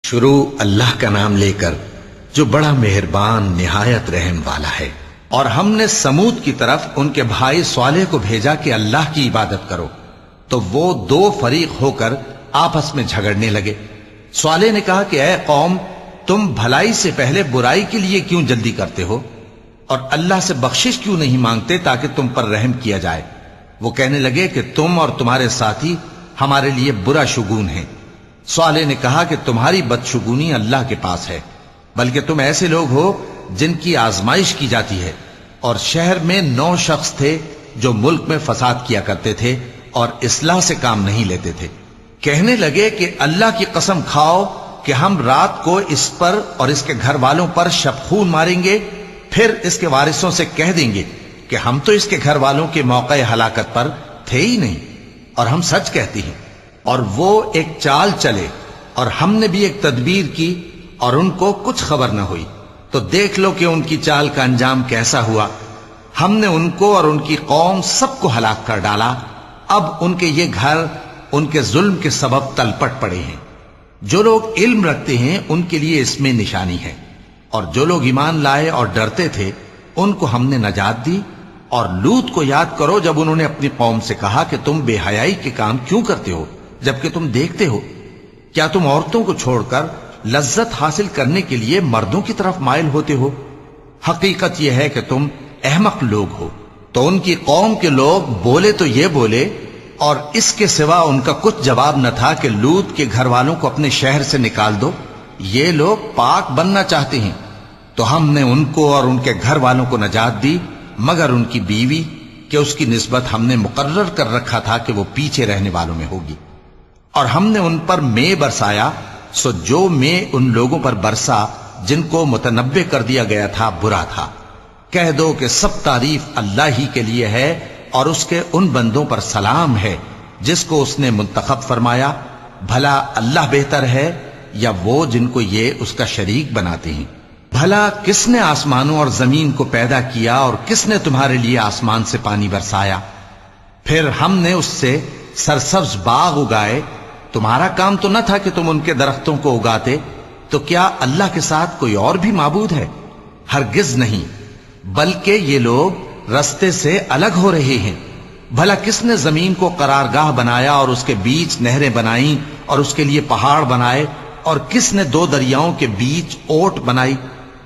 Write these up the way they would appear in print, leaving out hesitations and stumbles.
شروع اللہ کا نام لے کر جو بڑا مہربان نہایت رحم والا ہے۔ اور ہم نے سمود کی طرف ان کے بھائی صالح کو بھیجا کہ اللہ کی عبادت کرو، تو وہ دو فریق ہو کر آپس میں جھگڑنے لگے۔ صالح نے کہا کہ اے قوم، تم بھلائی سے پہلے برائی کے لیے کیوں جلدی کرتے ہو، اور اللہ سے بخشش کیوں نہیں مانگتے تاکہ تم پر رحم کیا جائے؟ وہ کہنے لگے کہ تم اور تمہارے ساتھی ہمارے لیے برا شگون ہیں۔ صالح نے کہا کہ تمہاری بدشگونی اللہ کے پاس ہے، بلکہ تم ایسے لوگ ہو جن کی آزمائش کی جاتی ہے۔ اور شہر میں 9 شخص تھے جو ملک میں فساد کیا کرتے تھے اور اصلاح سے کام نہیں لیتے تھے۔ کہنے لگے کہ اللہ کی قسم کھاؤ کہ ہم رات کو اس پر اور اس کے گھر والوں پر شبخون ماریں گے، پھر اس کے وارثوں سے کہہ دیں گے کہ ہم تو اس کے گھر والوں کے موقع ہلاکت پر تھے ہی نہیں، اور ہم سچ کہتے ہیں۔ اور وہ ایک چال چلے، اور ہم نے بھی ایک تدبیر کی، اور ان کو کچھ خبر نہ ہوئی۔ تو دیکھ لو کہ ان کی چال کا انجام کیسا ہوا۔ ہم نے ان کو اور ان کی قوم سب کو ہلاک کر ڈالا۔ اب ان کے یہ گھر ان کے ظلم کے سبب تلپٹ پڑے ہیں۔ جو لوگ علم رکھتے ہیں ان کے لیے اس میں نشانی ہے، اور جو لوگ ایمان لائے اور ڈرتے تھے ان کو ہم نے نجات دی۔ اور لوط کو یاد کرو جب انہوں نے اپنی قوم سے کہا کہ تم بے حیائی کے کام کیوں کرتے ہو جبکہ تم دیکھتے ہو؟ کیا تم عورتوں کو چھوڑ کر لذت حاصل کرنے کے لیے مردوں کی طرف مائل ہوتے ہو؟ حقیقت یہ ہے کہ تم احمق لوگ ہو۔ تو ان کی قوم کے لوگ بولے تو یہ بولے، اور اس کے سوا ان کا کچھ جواب نہ تھا کہ لوط کے گھر والوں کو اپنے شہر سے نکال دو، یہ لوگ پاک بننا چاہتے ہیں۔ تو ہم نے ان کو اور ان کے گھر والوں کو نجات دی، مگر ان کی بیوی کہ اس کی نسبت ہم نے مقرر کر رکھا تھا کہ وہ پیچھے رہنے والوں میں ہوگی۔ اور ہم نے ان پر مے برسایا، سو جو مے ان لوگوں پر برسا جن کو متنبع کر دیا گیا تھا برا تھا۔ کہہ دو کہ سب تعریف اللہ ہی کے لیے ہے، اور اس کے ان بندوں پر سلام ہے جس کو اس نے منتخب فرمایا۔ بھلا اللہ بہتر ہے یا وہ جن کو یہ اس کا شریک بناتے ہیں؟ بھلا کس نے آسمانوں اور زمین کو پیدا کیا، اور کس نے تمہارے لیے آسمان سے پانی برسایا؟ پھر ہم نے اس سے سرسبز باغ اگائے۔ تمہارا کام تو نہ تھا کہ تم ان کے درختوں کو اگاتے؟ تو کیا اللہ کے ساتھ کوئی اور بھی معبود ہے؟ ہرگز نہیں، بلکہ یہ لوگ رستے سے الگ ہو رہے ہیں۔ بھلا کس نے زمین کو قرارگاہ بنایا اور اس کے بیچ نہریں بنائیں اور اس کے لیے پہاڑ بنائے، اور کس نے 2 دریاؤں کے بیچ اوٹ بنائی؟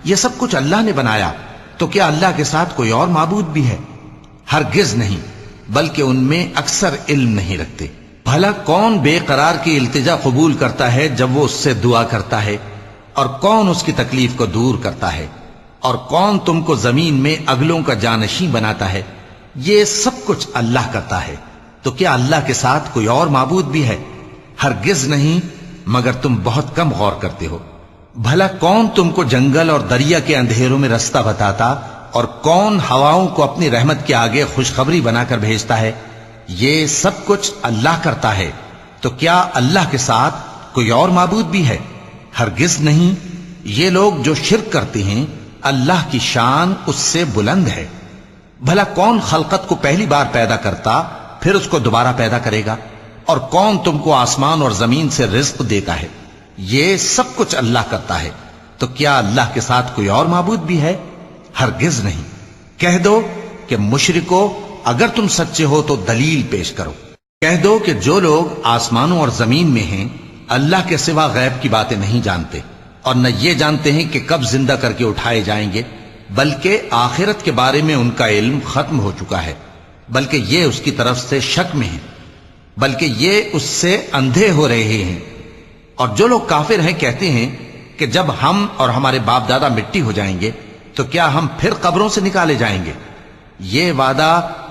یہ سب کچھ اللہ نے بنایا۔ تو کیا اللہ کے ساتھ کوئی اور معبود بھی ہے؟ ہرگز نہیں، بلکہ ان میں اکثر علم نہیں رکھتے۔ بھلا کون بے قرار کی التجا قبول کرتا ہے جب وہ اس سے دعا کرتا ہے، اور کون اس کی تکلیف کو دور کرتا ہے؟ اور کون تم کو زمین میں اگلوں کا جانشین بناتا ہے؟ یہ سب کچھ اللہ کرتا ہے۔ تو کیا اللہ کے ساتھ کوئی اور معبود بھی ہے؟ ہرگز نہیں، مگر تم بہت کم غور کرتے ہو۔ بھلا کون تم کو جنگل اور دریا کے اندھیروں میں رستہ بتاتا، اور کون ہواؤں کو اپنی رحمت کے آگے خوشخبری بنا کر بھیجتا ہے؟ یہ سب کچھ اللہ کرتا ہے۔ تو کیا اللہ کے ساتھ کوئی اور معبود بھی ہے؟ ہرگز نہیں۔ یہ لوگ جو شرک کرتے ہیں اللہ کی شان اس سے بلند ہے۔ بھلا کون خلقت کو پہلی بار پیدا کرتا پھر اس کو دوبارہ پیدا کرے گا؟ اور کون تم کو آسمان اور زمین سے رزق دیتا ہے؟ یہ سب کچھ اللہ کرتا ہے۔ تو کیا اللہ کے ساتھ کوئی اور معبود بھی ہے؟ ہرگز نہیں۔ کہہ دو کہ مشرکو، اگر تم سچے ہو تو دلیل پیش کرو۔ کہہ دو کہ جو لوگ آسمانوں اور زمین میں ہیں اللہ کے سوا غیب کی باتیں نہیں جانتے، اور نہ یہ جانتے ہیں کہ کب زندہ کر کے اٹھائے جائیں گے، بلکہ آخرت کے بارے میں ان کا علم ختم ہو چکا ہے، بلکہ یہ اس کی طرف سے شک میں ہیں، بلکہ یہ اس سے اندھے ہو رہے ہیں۔ اور جو لوگ کافر ہیں کہتے ہیں کہ جب ہم اور ہمارے باپ دادا مٹی ہو جائیں گے تو کیا ہم پھر قبروں سے نکالے جائیں گے؟ یہ وعدہ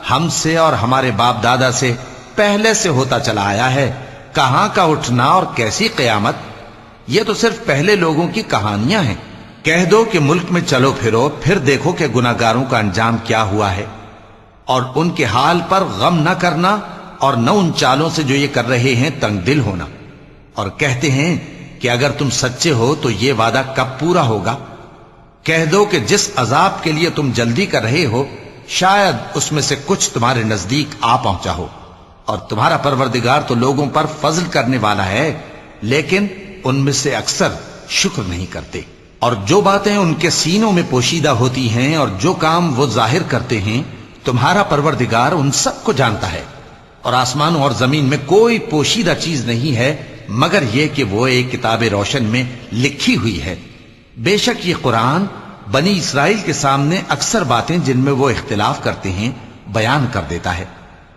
ہم سے اور ہمارے باپ دادا سے پہلے سے ہوتا چلا آیا ہے، کہاں کا اٹھنا اور کیسی قیامت؟ یہ تو صرف پہلے لوگوں کی کہانیاں ہیں۔ کہہ دو کہ ملک میں چلو پھرو، پھر دیکھو کہ گناہگاروں کا انجام کیا ہوا ہے، اور ان کے حال پر غم نہ کرنا، اور نہ ان چالوں سے جو یہ کر رہے ہیں تنگ دل ہونا۔ اور کہتے ہیں کہ اگر تم سچے ہو تو یہ وعدہ کب پورا ہوگا؟ کہہ دو کہ جس عذاب کے لیے تم جلدی کر رہے ہو شاید اس میں سے کچھ تمہارے نزدیک آ پہنچا ہو، اور تمہارا پروردگار تو لوگوں پر فضل کرنے والا ہے، لیکن ان میں سے اکثر شکر نہیں کرتے۔ اور جو باتیں ان کے سینوں میں پوشیدہ ہوتی ہیں اور جو کام وہ ظاہر کرتے ہیں، تمہارا پروردگار ان سب کو جانتا ہے۔ اور آسمانوں اور زمین میں کوئی پوشیدہ چیز نہیں ہے مگر یہ کہ وہ ایک کتاب روشن میں لکھی ہوئی ہے۔ بے شک یہ قرآن بنی اسرائیل کے سامنے اکثر باتیں جن میں وہ اختلاف کرتے ہیں بیان کر دیتا ہے،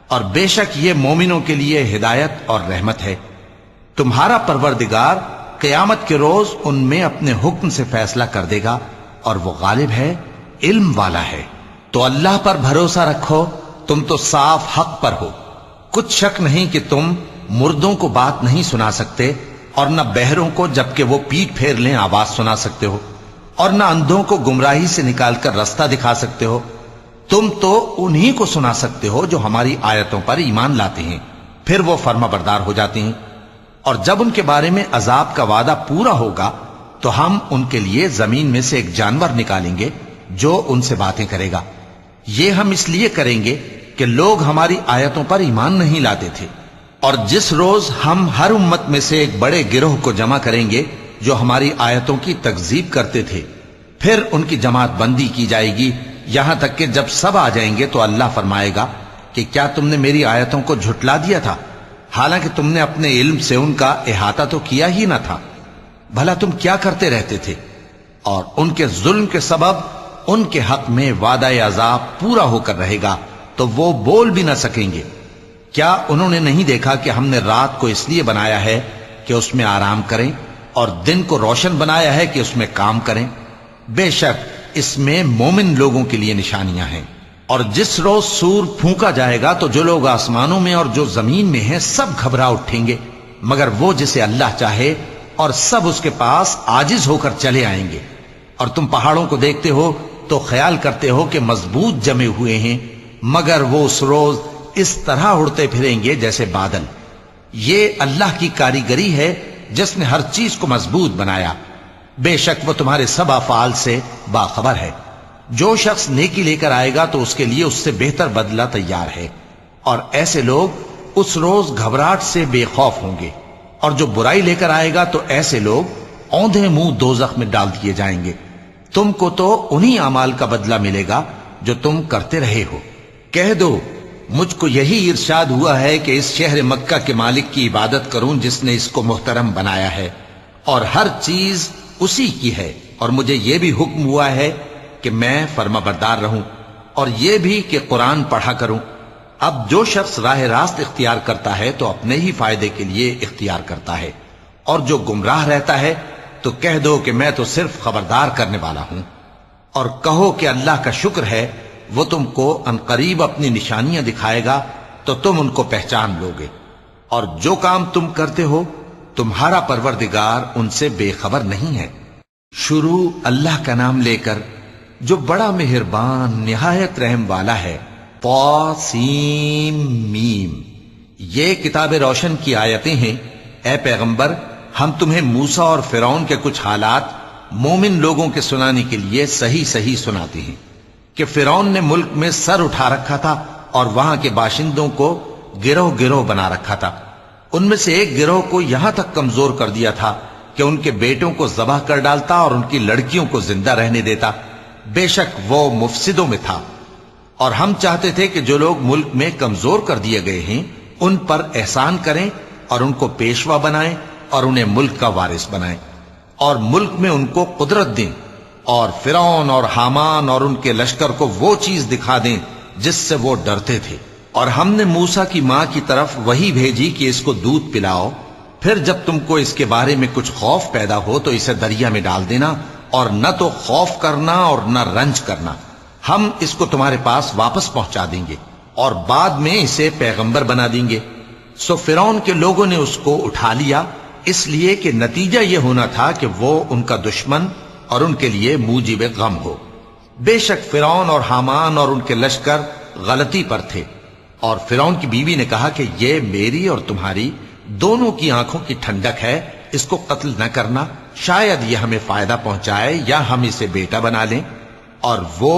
اور بے شک یہ مومنوں کے لیے ہدایت اور رحمت ہے۔ تمہارا پروردگار قیامت کے روز ان میں اپنے حکم سے فیصلہ کر دے گا، اور وہ غالب ہے، علم والا ہے۔ تو اللہ پر بھروسہ رکھو، تم تو صاف حق پر ہو۔ کچھ شک نہیں کہ تم مردوں کو بات نہیں سنا سکتے، اور نہ بہروں کو جبکہ وہ پیٹ پھیر لیں آواز سنا سکتے ہو، اور نہ اندھوں کو گمراہی سے نکال کر رستہ دکھا سکتے ہو۔ تم تو انہی کو سنا سکتے ہو جو ہماری آیتوں پر ایمان لاتے ہیں، پھر وہ فرما بردار ہو جاتے ہیں۔ اور جب ان کے بارے میں عذاب کا وعدہ پورا ہوگا تو ہم ان کے لیے زمین میں سے ایک جانور نکالیں گے جو ان سے باتیں کرے گا۔ یہ ہم اس لیے کریں گے کہ لوگ ہماری آیتوں پر ایمان نہیں لاتے تھے۔ اور جس روز ہم ہر امت میں سے ایک بڑے گروہ کو جمع کریں گے جو ہماری آیتوں کی تکذیب کرتے تھے، پھر ان کی جماعت بندی کی جائے گی، یہاں تک کہ جب سب آ جائیں گے تو اللہ فرمائے گا کہ کیا تم نے میری آیتوں کو جھٹلا دیا تھا، حالانکہ تم نے اپنے علم سے ان کا احاطہ تو کیا ہی نہ تھا؟ بھلا تم کیا کرتے رہتے تھے؟ اور ان کے ظلم کے سبب ان کے حق میں وعدہ عذاب پورا ہو کر رہے گا تو وہ بول بھی نہ سکیں گے۔ کیا انہوں نے نہیں دیکھا کہ ہم نے رات کو اس لیے بنایا ہے کہ اس میں آرام کریں، اور دن کو روشن بنایا ہے کہ اس میں کام کریں؟ بے شک اس میں مومن لوگوں کے لیے نشانیاں ہیں۔ اور جس روز سور پھونکا جائے گا تو جو لوگ آسمانوں میں اور جو زمین میں ہیں سب گھبرا اٹھیں گے مگر وہ جسے اللہ چاہے، اور سب اس کے پاس عاجز ہو کر چلے آئیں گے۔ اور تم پہاڑوں کو دیکھتے ہو تو خیال کرتے ہو کہ مضبوط جمے ہوئے ہیں، مگر وہ اس روز اس طرح اڑتے پھریں گے جیسے بادل۔ یہ اللہ کی کاریگری ہے جس نے ہر چیز کو مضبوط بنایا، بے شک وہ تمہارے سب افعال سے باخبر ہے۔ جو شخص نیکی لے کر آئے گا تو اس کے لیے اس سے بہتر بدلہ تیار ہے، اور ایسے لوگ اس روز گھبراہٹ سے بے خوف ہوں گے۔ اور جو برائی لے کر آئے گا تو ایسے لوگ اوندھے منہ دوزخ میں ڈال دیے جائیں گے۔ تم کو تو انہی اعمال کا بدلہ ملے گا جو تم کرتے رہے ہو۔ کہہ دو مجھ کو یہی ارشاد ہوا ہے کہ اس شہر مکہ کے مالک کی عبادت کروں جس نے اس کو محترم بنایا ہے، اور ہر چیز اسی کی ہے، اور مجھے یہ بھی حکم ہوا ہے کہ میں فرما بردار رہوں، اور یہ بھی کہ قرآن پڑھا کروں۔ اب جو شخص راہ راست اختیار کرتا ہے تو اپنے ہی فائدے کے لیے اختیار کرتا ہے، اور جو گمراہ رہتا ہے تو کہہ دو کہ میں تو صرف خبردار کرنے والا ہوں۔ اور کہو کہ اللہ کا شکر ہے وہ تم کو عنقریب اپنی نشانیاں دکھائے گا تو تم ان کو پہچان لوگے، اور جو کام تم کرتے ہو تمہارا پروردگار ان سے بے خبر نہیں ہے۔ شروع اللہ کا نام لے کر جو بڑا مہربان نہایت رحم والا ہے۔ طاسیم میم، یہ کتاب روشن کی آیتیں ہیں۔ اے پیغمبر، ہم تمہیں موسیٰ اور فرعون کے کچھ حالات مومن لوگوں کے سنانے کے لیے صحیح صحیح سناتے ہیں کہ فرعون نے ملک میں سر اٹھا رکھا تھا اور وہاں کے باشندوں کو گروہ گروہ بنا رکھا تھا۔ ان میں سے ایک گروہ کو یہاں تک کمزور کر دیا تھا کہ ان کے بیٹوں کو ذبح کر ڈالتا اور ان کی لڑکیوں کو زندہ رہنے دیتا۔ بے شک وہ مفسدوں میں تھا۔ اور ہم چاہتے تھے کہ جو لوگ ملک میں کمزور کر دیے گئے ہیں ان پر احسان کریں اور ان کو پیشوا بنائیں اور انہیں ملک کا وارث بنائیں، اور ملک میں ان کو قدرت دیں، اور فرعون اور حامان اور ان کے لشکر کو وہ چیز دکھا دیں جس سے وہ ڈرتے تھے۔ اور ہم نے موسیٰ کی ماں کی طرف وحی بھیجی کہ اس کو دودھ پلاؤ، پھر جب تم کو اس کے بارے میں کچھ خوف پیدا ہو تو اسے دریا میں ڈال دینا، اور نہ تو خوف کرنا اور نہ رنج کرنا، ہم اس کو تمہارے پاس واپس پہنچا دیں گے اور بعد میں اسے پیغمبر بنا دیں گے۔ سو فرعون کے لوگوں نے اس کو اٹھا لیا، اس لیے کہ نتیجہ یہ ہونا تھا کہ وہ ان کا دشمن اور ان کے لیے موجب غم ہو۔ بے شک فرعون اور حامان اور ان کے لشکر غلطی پر تھے، اور فرعون کی بیوی نے کہا کہ یہ میری اور تمہاری دونوں کی آنکھوں کی ٹھنڈک ہے، اس کو قتل نہ کرنا، شاید یہ ہمیں فائدہ پہنچائے یا ہم اسے بیٹا بنا لیں۔ اور وہ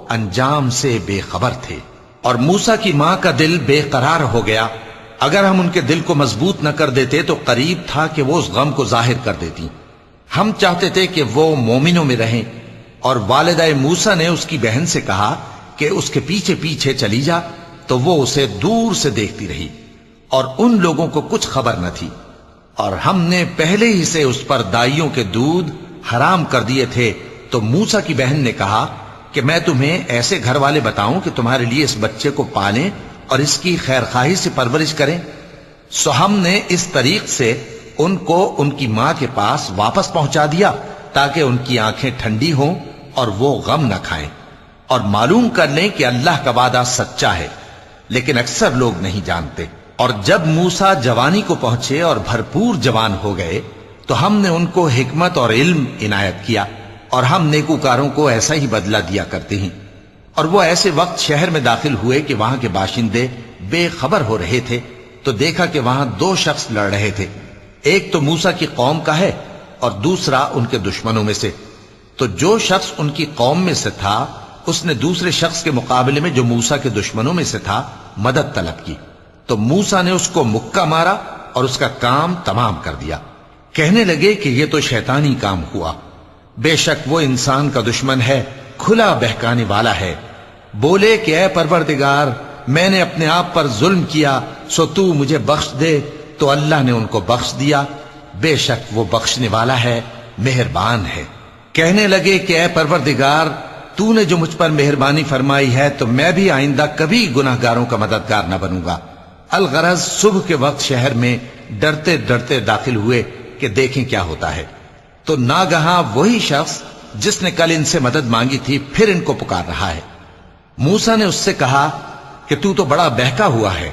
انجام سے بے خبر تھے۔ اور موسیٰ کی ماں کا دل بے قرار ہو گیا، اگر ہم ان کے دل کو مضبوط نہ کر دیتے تو قریب تھا کہ وہ اس غم کو ظاہر کر دیتی۔ ہم چاہتے تھے کہ وہ مومنوں میں رہیں، اور والدہ موسیٰ نے اس کی بہن سے کہا کہ اس کے پیچھے پیچھے چلی جا، تو وہ اسے دور سے دیکھتی رہی، اور ان لوگوں کو کچھ خبر نہ تھی، اور ہم نے پہلے ہی سے اس پر دائیوں کے دودھ حرام کر دیے تھے۔ تو موسیٰ کی بہن نے کہا کہ میں تمہیں ایسے گھر والے بتاؤں کہ تمہارے لیے اس بچے کو پالیں اور اس کی خیر خواہی سے پرورش کریں۔ سو ہم نے اس طریق سے ان کو ان کی ماں کے پاس واپس پہنچا دیا تاکہ ان کی آنکھیں ٹھنڈی ہوں اور وہ غم نہ کھائیں، اور معلوم کر لیں کہ اللہ کا وعدہ سچا ہے، لیکن اکثر لوگ نہیں جانتے۔ اور جب موسیٰ جوانی کو پہنچے اور بھرپور جوان ہو گئے تو ہم نے ان کو حکمت اور علم عنایت کیا، اور ہم نیکوکاروں کو ایسا ہی بدلہ دیا کرتے ہیں۔ اور وہ ایسے وقت شہر میں داخل ہوئے کہ وہاں کے باشندے بے خبر ہو رہے تھے، تو دیکھا کہ وہاں دو شخص لڑ رہے تھے، ایک تو موسیٰ کی قوم کا ہے اور دوسرا ان کے دشمنوں میں سے۔ تو جو شخص ان کی قوم میں سے تھا اس نے دوسرے شخص کے مقابلے میں جو موسیٰ کے دشمنوں میں سے تھا مدد طلب کی، تو موسیٰ نے اس کو مکہ مارا اور اس کا کام تمام کر دیا۔ کہنے لگے کہ یہ تو شیطانی کام ہوا، بے شک وہ انسان کا دشمن ہے، کھلا بہکانے والا ہے۔ بولے کہ اے پروردگار، میں نے اپنے آپ پر ظلم کیا، سو تو مجھے بخش دے۔ تو اللہ نے ان کو بخش دیا، بے شک وہ بخشنے والا ہے، مہربان ہے۔ کہنے لگے کہ اے پروردگار، تو نے جو مجھ پر مہربانی فرمائی ہے تو میں بھی آئندہ کبھی گناہ گاروں کا مددگار نہ بنوں گا۔ الغرض صبح کے وقت شہر میں ڈرتے ڈرتے داخل ہوئے کہ دیکھیں کیا ہوتا ہے، تو ناگہاں وہی شخص جس نے کل ان سے مدد مانگی تھی پھر ان کو پکار رہا ہے۔ موسیٰ نے اس سے کہا کہ تو بڑا بہکا ہوا ہے۔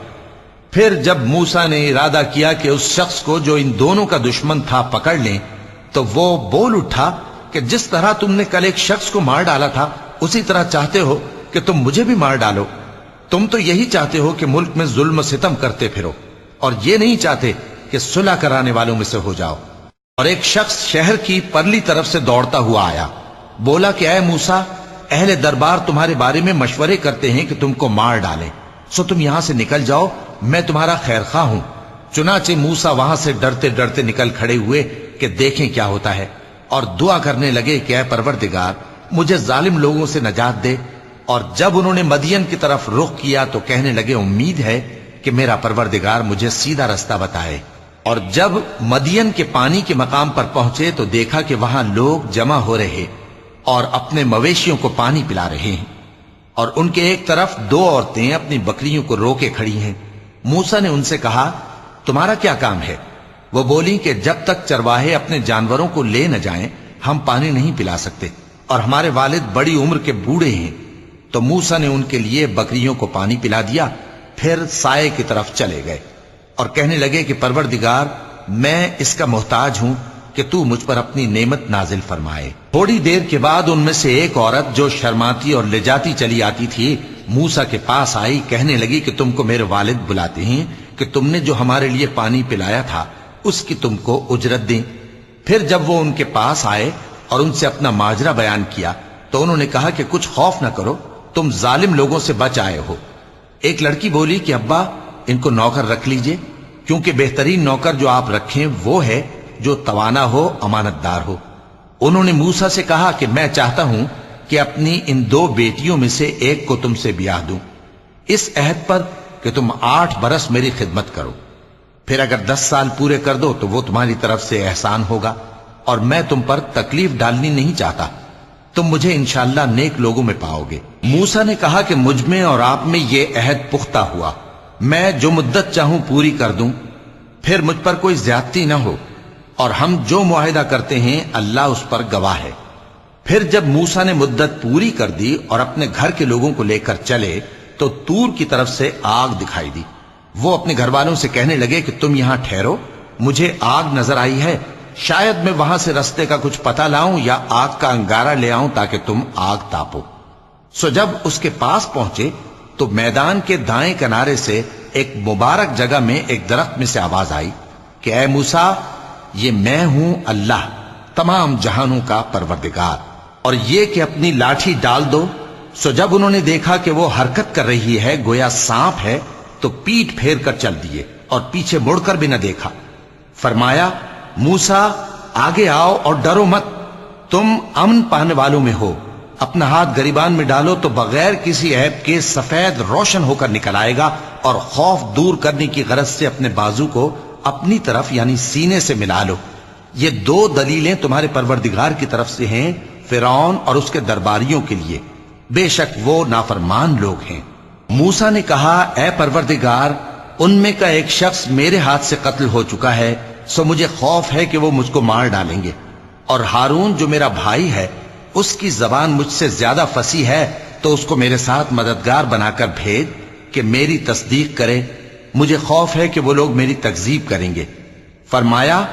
پھر جب موسیٰ نے ارادہ کیا کہ اس شخص کو جو ان دونوں کا دشمن تھا پکڑ لیں، تو وہ بول اٹھا کہ جس طرح تم نے کل ایک شخص کو مار ڈالا تھا اسی طرح چاہتے ہو کہ تم مجھے بھی مار ڈالو۔ تم تو یہی چاہتے ہو کہ ملک میں ظلم و ستم کرتے پھرو، اور یہ نہیں چاہتے کہ صلح کرانے والوں میں سے ہو جاؤ۔ اور ایک شخص شہر کی پرلی طرف سے دوڑتا ہوا آیا، بولا کہ اے موسیٰ، اہل دربار تمہارے بارے میں مشورے کرتے ہیں کہ تم کو مار ڈالیں، سو تم یہاں سے نکل جاؤ، میں تمہارا خیر خواہ ہوں۔ چنانچہ موسیٰ وہاں سے ڈرتے ڈرتے نکل کھڑے ہوئے کہ دیکھیں کیا ہوتا ہے، اور دعا کرنے لگے کہ اے پروردگار، مجھے ظالم لوگوں سے نجات دے۔ اور جب انہوں نے مدین کی طرف رخ کیا تو کہنے لگے امید ہے کہ میرا پروردگار مجھے سیدھا رستہ بتائے۔ اور جب مدین کے پانی کے مقام پر پہنچے تو دیکھا کہ وہاں لوگ جمع ہو رہے اور اپنے مویشیوں کو پانی پلا رہے ہیں، اور ان کے ایک طرف دو عورتیں اپنی بکریوں کو روکے کھڑی ہیں۔ موسیٰ نے ان سے کہا تمہارا کیا کام ہے؟ وہ بولی کہ جب تک چرواہے اپنے جانوروں کو لے نہ جائیں ہم پانی نہیں پلا سکتے، اور ہمارے والد بڑی عمر کے بوڑھے ہیں۔ تو موسیٰ نے ان کے لیے بکریوں کو پانی پلا دیا، پھر سائے کی طرف چلے گئے اور کہنے لگے کہ پروردگار، میں اس کا محتاج ہوں کہ تو مجھ پر اپنی نعمت نازل فرمائے۔ تھوڑی دیر کے بعد ان میں سے ایک عورت جو شرماتی اور لجاتی چلی آتی تھی موسیٰ کے پاس آئی، کہنے لگی کہ تم کو میرے والد بلاتے ہیں کہ تم نے جو ہمارے لیے پانی پلایا تھا اس کی تم کو اجرت دیں۔ پھر جب وہ ان کے پاس آئے اور ان سے اپنا ماجرا بیان کیا تو انہوں نے کہا کہ کچھ خوف نہ کرو، تم ظالم لوگوں سے بچ آئے ہو۔ ایک لڑکی بولی کہ ابا، ان کو نوکر رکھ لیجئے، کیونکہ بہترین نوکر جو آپ رکھیں وہ ہے جو توانا ہو، امانت دار ہو۔ انہوں نے موسیٰ سے کہا کہ میں چاہتا ہوں کہ اپنی ان دو بیٹیوں میں سے ایک کو تم سے بیاہ دوں، اس عہد پر کہ تم 8 برس میری خدمت کرو، پھر اگر 10 سال پورے کر دو تو وہ تمہاری طرف سے احسان ہوگا، اور میں تم پر تکلیف ڈالنی نہیں چاہتا، تم مجھے انشاءاللہ نیک لوگوں میں پاؤ گے۔ موسیٰ نے کہا کہ مجھ میں اور آپ میں یہ عہد پختہ ہوا، میں جو مدت چاہوں پوری کر دوں، پھر مجھ پر کوئی زیادتی نہ ہو، اور ہم جو معاہدہ کرتے ہیں اللہ اس پر گواہ ہے۔ پھر جب موسیٰ نے مدت پوری کر دی اور اپنے گھر کے لوگوں کو لے کر چلے تو طور کی طرف سے آگ دکھائی دی۔ وہ اپنے گھر والوں سے کہنے لگے کہ تم یہاں ٹھہرو، مجھے آگ نظر آئی ہے، شاید میں وہاں سے رستے کا کچھ پتہ لاؤں یا آگ کا انگارہ لے آؤں تاکہ تم آگ تاپو۔ سو جب اس کے پاس پہنچے تو میدان کے دائیں کنارے سے ایک مبارک جگہ میں ایک درخت میں سے آواز آئی کہ اے موسیٰ، یہ میں ہوں اللہ، تمام جہانوں کا پروردگار، اور یہ کہ اپنی لاٹھی ڈال دو۔ سو جب انہوں نے دیکھا کہ وہ حرکت کر رہی ہے گویا سانپ ہے تو پیٹ پھیر کر چل دیے اور پیچھے مڑ کر بھی نہ دیکھا۔ فرمایا موسیٰ آگے آؤ اور ڈرو مت، تم امن پانے والوں میں ہو۔ اپنا ہاتھ گریبان میں ڈالو تو بغیر کسی عیب کے سفید روشن ہو کر نکل آئے گا، اور خوف دور کرنے کی غرض سے اپنے بازو کو اپنی طرف یعنی سینے سے ملا لو۔ یہ دو دلیلیں تمہارے پروردگار کی طرف سے ہیں فرعون اور اس کے درباریوں کے لیے، بے شک وہ نافرمان لوگ ہیں۔ موسیٰ نے کہا اے پروردگار، ان میں کا ایک شخص میرے ہاتھ سے قتل ہو چکا ہے، سو مجھے خوف ہے کہ وہ مجھ کو مار ڈالیں گے، اور ہارون جو میرا بھائی ہے اس کی زبان مجھ سے زیادہ فصیح ہے، تو اس کو میرے ساتھ مددگار بنا کر بھیج کہ میری تصدیق کرے، مجھے خوف ہے کہ وہ لوگ میری تکذیب کریں گے۔ فرمایا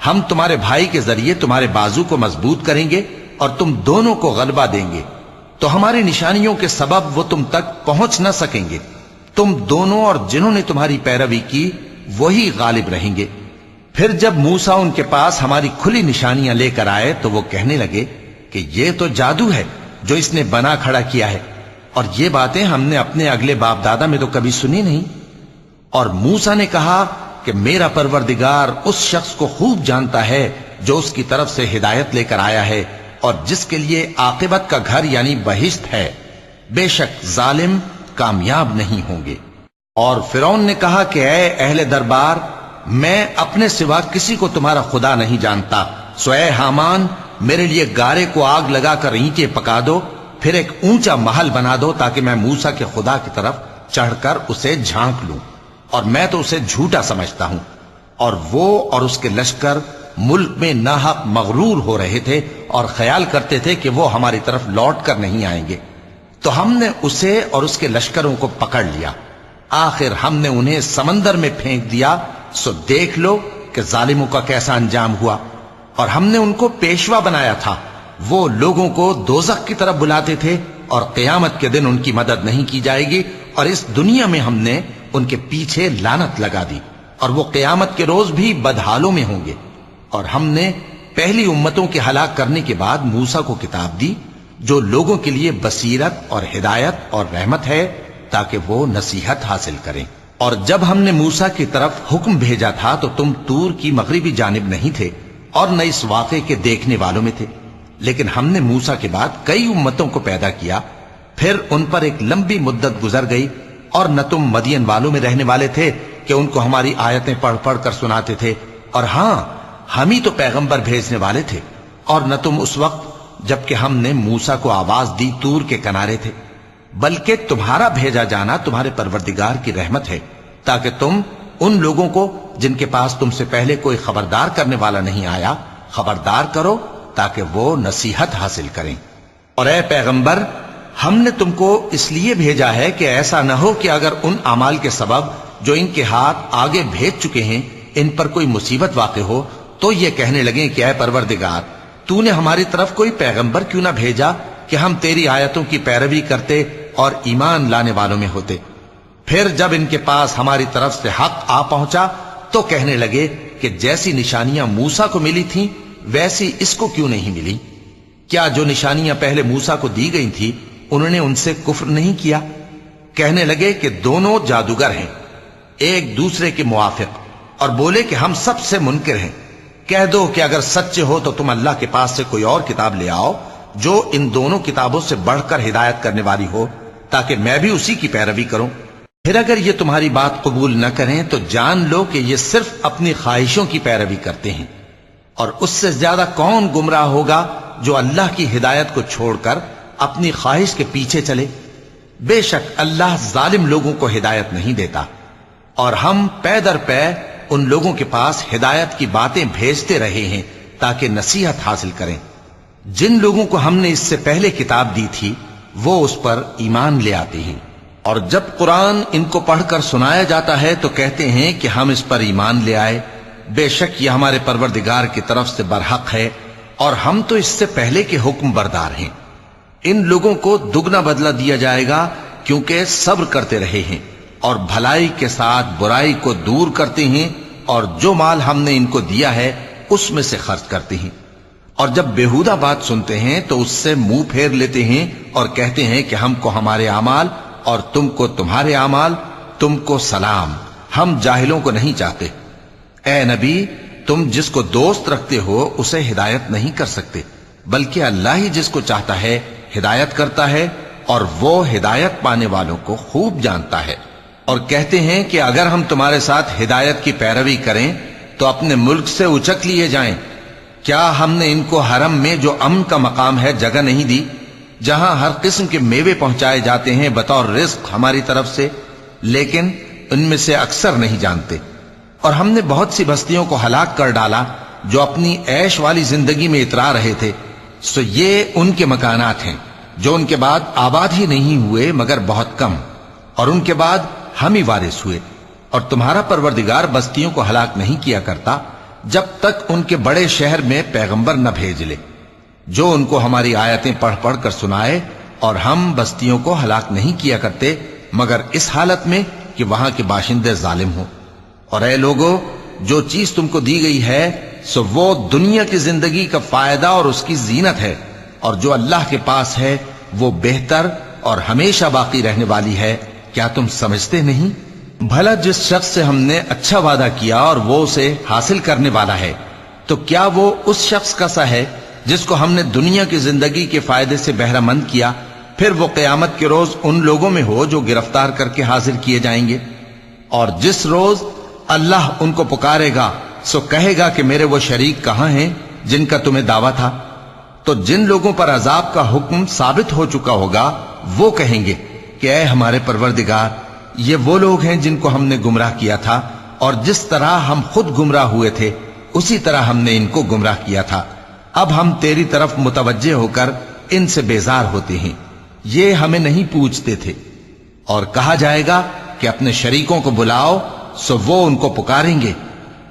ہم تمہارے بھائی کے ذریعے تمہارے بازو کو مضبوط کریں گے اور تم دونوں کو غلبہ دیں گے، تو ہماری نشانیوں کے سبب وہ تم تک پہنچ نہ سکیں گے، تم دونوں اور جنہوں نے تمہاری پیروی کی وہی غالب رہیں گے۔ پھر جب موسیٰ ان کے پاس ہماری کھلی نشانیاں لے کر آئے تو وہ کہنے لگے کہ یہ تو جادو ہے جو اس نے بنا کھڑا کیا ہے، اور یہ باتیں ہم نے اپنے اگلے باپ دادا میں تو کبھی سنی نہیں۔ اور موسیٰ نے کہا کہ میرا پروردگار اس شخص کو خوب جانتا ہے جو اس کی طرف سے ہدایت لے کر آیا ہے اور جس کے لیے عاقبت کا گھر یعنی بہشت ہے، بے شک ظالم کامیاب نہیں ہوں گے۔ اور فرعون نے کہا کہ اے اہل دربار، میں اپنے سوا کسی کو تمہارا خدا نہیں جانتا، سو اے حامان میرے لیے گارے کو آگ لگا کر اینٹیں پکا دو، پھر ایک اونچا محل بنا دو تاکہ میں موسیٰ کے خدا کی طرف چڑھ کر اسے جھانک لوں، اور میں تو اسے جھوٹا سمجھتا ہوں۔ اور وہ اور اس کے لشکر ملک میں ناحق مغرور ہو رہے تھے اور خیال کرتے تھے کہ وہ ہماری طرف لوٹ کر نہیں آئیں گے، تو ہم نے اسے اور اس کے لشکروں کو پکڑ لیا، آخر ہم نے انہیں سمندر میں پھینک دیا، سو دیکھ لو کہ ظالموں کا کیسا انجام ہوا۔ اور ہم نے ان کو پیشوا بنایا تھا، وہ لوگوں کو دوزخ کی طرف بلاتے تھے، اور قیامت کے دن ان کی مدد نہیں کی جائے گی، اور اس دنیا میں ہم نے ان کے پیچھے لعنت لگا دی، اور وہ قیامت کے روز بھی بدحالوں میں ہوں گے۔ اور ہم نے پہلی امتوں کے ہلاک کرنے کے بعد موسیٰ کو کتاب دی جو لوگوں کے لیے بصیرت اور ہدایت اور رحمت ہے تاکہ وہ نصیحت حاصل کریں۔ اور جب ہم نے موسیٰ کی طرف حکم بھیجا تھا تو تم طور کی مغربی جانب نہیں تھے اور نہ اس واقعے کے دیکھنے والوں میں تھے، لیکن ہم نے موسیٰ کے بعد کئی امتوں کو پیدا کیا، پھر ان پر ایک لمبی مدت گزر گئی، اور نہ تم مدین والوں میں رہنے والے تھے کہ ان کو ہماری آیتیں پڑھ پڑھ کر سناتے تھے، اور ہاں ہم ہی تو پیغمبر بھیجنے والے تھے، اور نہ تم اس وقت جبکہ ہم نے موسیٰ کو آواز دی طور کے کنارے تھے، بلکہ تمہارا بھیجا جانا تمہارے پروردگار کی رحمت ہے تاکہ تم ان لوگوں کو جن کے پاس تم سے پہلے کوئی خبردار کرنے والا نہیں آیا خبردار کرو تاکہ وہ نصیحت حاصل کریں۔ اور اے پیغمبر، ہم نے تم کو اس لیے بھیجا ہے کہ ایسا نہ ہو کہ اگر ان اعمال کے سبب جو ان کے ہاتھ آگے بھیج چکے ہیں ان پر کوئی مصیبت واقع ہو تو یہ کہنے لگیں کہ اے پروردگار، تو نے ہماری طرف کوئی پیغمبر کیوں نہ بھیجا کہ ہم تیری آیتوں کی پیروی کرتے اور ایمان لانے والوں میں ہوتے۔ پھر جب ان کے پاس ہماری طرف سے حق آ پہنچا تو کہنے لگے کہ جیسی نشانیاں موسیٰ کو ملی تھیں ویسی اس کو کیوں نہیں ملی؟ کیا جو نشانیاں پہلے موسیٰ کو دی گئی تھی انہوں نے ان سے کفر نہیں کیا؟ کہنے لگے کہ دونوں جادوگر ہیں ایک دوسرے کے موافق، اور بولے کہ ہم سب سے منکر ہیں۔ کہہ دو کہ اگر سچے ہو تو تم اللہ کے پاس سے کوئی اور کتاب لے آؤ جو ان دونوں کتابوں سے بڑھ کر ہدایت کرنے والی ہو تاکہ میں بھی اسی کی پیروی کروں۔ پھر اگر یہ تمہاری بات قبول نہ کریں تو جان لو کہ یہ صرف اپنی خواہشوں کی پیروی کرتے ہیں، اور اس سے زیادہ کون گمراہ ہوگا جو اللہ کی ہدایت کو چھوڑ کر اپنی خواہش کے پیچھے چلے۔ بے شک اللہ ظالم لوگوں کو ہدایت نہیں دیتا، اور ہم پے در پے ان لوگوں کے پاس ہدایت کی باتیں بھیجتے رہے ہیں تاکہ نصیحت حاصل کریں۔ جن لوگوں کو ہم نے اس سے پہلے کتاب دی تھی وہ اس پر ایمان لے آتے ہیں، اور جب قرآن ان کو پڑھ کر سنایا جاتا ہے تو کہتے ہیں کہ ہم اس پر ایمان لے آئے، بے شک یہ ہمارے پروردگار کی طرف سے برحق ہے، اور ہم تو اس سے پہلے کے حکم بردار ہیں۔ ان لوگوں کو دگنا بدلہ دیا جائے گا کیونکہ صبر کرتے رہے ہیں اور بھلائی کے ساتھ برائی کو دور کرتے ہیں، اور جو مال ہم نے ان کو دیا ہے اس میں سے خرچ کرتے ہیں، اور جب بیہودہ بات سنتے ہیں تو اس سے منہ پھیر لیتے ہیں اور کہتے ہیں کہ ہم کو ہمارے اعمال اور تم کو تمہارے اعمال، تم کو سلام، ہم جاہلوں کو نہیں چاہتے۔ اے نبی، تم جس کو دوست رکھتے ہو اسے ہدایت نہیں کر سکتے، بلکہ اللہ ہی جس کو چاہتا ہے ہدایت کرتا ہے، اور وہ ہدایت پانے والوں کو خوب جانتا ہے۔ اور کہتے ہیں کہ اگر ہم تمہارے ساتھ ہدایت کی پیروی کریں تو اپنے ملک سے اچک لیے جائیں۔ کیا ہم نے ان کو حرم میں جو امن کا مقام ہے جگہ نہیں دی، جہاں ہر قسم کے میوے پہنچائے جاتے ہیں بطور رزق ہماری طرف سے؟ لیکن ان میں سے اکثر نہیں جانتے۔ اور ہم نے بہت سی بستیوں کو ہلاک کر ڈالا جو اپنی عیش والی زندگی میں اترا رہے تھے، سو یہ ان کے مکانات ہیں جو ان کے بعد آباد ہی نہیں ہوئے مگر بہت کم، اور ان کے بعد ہم ہی وارث ہوئے۔ اور تمہارا پروردگار بستیوں کو ہلاک نہیں کیا کرتا جب تک ان کے بڑے شہر میں پیغمبر نہ بھیج لے جو ان کو ہماری آیتیں پڑھ پڑھ کر سنائے، اور ہم بستیوں کو ہلاک نہیں کیا کرتے مگر اس حالت میں کہ وہاں کے باشندے ظالم ہوں۔ اور اے لوگو، جو چیز تم کو دی گئی ہے سو وہ دنیا کی زندگی کا فائدہ اور اس کی زینت ہے، اور جو اللہ کے پاس ہے وہ بہتر اور ہمیشہ باقی رہنے والی ہے۔ کیا تم سمجھتے نہیں؟ بھلا جس شخص سے ہم نے اچھا وعدہ کیا اور وہ اسے حاصل کرنے والا ہے، تو کیا وہ اس شخص کا سا ہے جس کو ہم نے دنیا کی زندگی کے فائدے سے بہرہ مند کیا، پھر وہ قیامت کے روز ان لوگوں میں ہو جو گرفتار کر کے حاضر کیے جائیں گے؟ اور جس روز اللہ ان کو پکارے گا سو کہے گا کہ میرے وہ شریک کہاں ہیں جن کا تمہیں دعویٰ تھا؟ تو جن لوگوں پر عذاب کا حکم ثابت ہو چکا ہوگا وہ کہیں گے کہ اے ہمارے پروردگار، یہ وہ لوگ ہیں جن کو ہم نے گمراہ کیا تھا، اور جس طرح ہم خود گمراہ ہوئے تھے اسی طرح ہم نے ان کو گمراہ کیا تھا۔ اب ہم تیری طرف متوجہ ہو کر ان سے بیزار ہوتے ہیں، یہ ہمیں نہیں پوچھتے تھے۔ اور کہا جائے گا کہ اپنے شریکوں کو بلاؤ، سو وہ ان کو پکاریں گے